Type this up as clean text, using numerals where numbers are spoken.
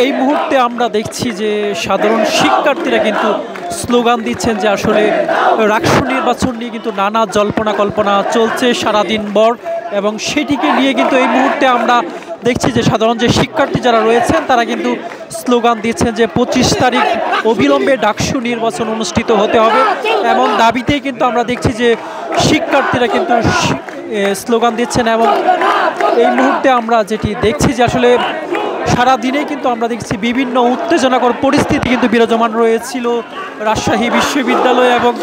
এই মুহূর্তে আমরা দেখছি যে সাধারণ শিক্ষার্থীরা কিন্তু স্লোগান দিচ্ছেন যে আসলে রাকসু নির্বাচন নিয়ে কিন্তু নানা জল্পনা কল্পনা চলছে সারাদিন ভর, এবং সেটিকে নিয়ে কিন্তু এই মুহূর্তে আমরা দেখছি যে সাধারণ যে শিক্ষার্থী যারা রয়েছেন তারা কিন্তু স্লোগান দিচ্ছেন যে 25 তারিখ অবিলম্বে ডাকসু নির্বাচন অনুষ্ঠিত হতে হবে, এমন দাবিতেই কিন্তু আমরা দেখছি যে শিক্ষার্থীরা কিন্তু স্লোগান দিচ্ছেন। এবং এই মুহূর্তে আমরা যেটি দেখছি যে আসলে সারাদিনে কিন্তু আমরা দেখছি বিভিন্ন উত্তেজনাকর পরিস্থিতি কিন্তু বিরাজমান রয়েছিল রাজশাহী বিশ্ববিদ্যালয় এবং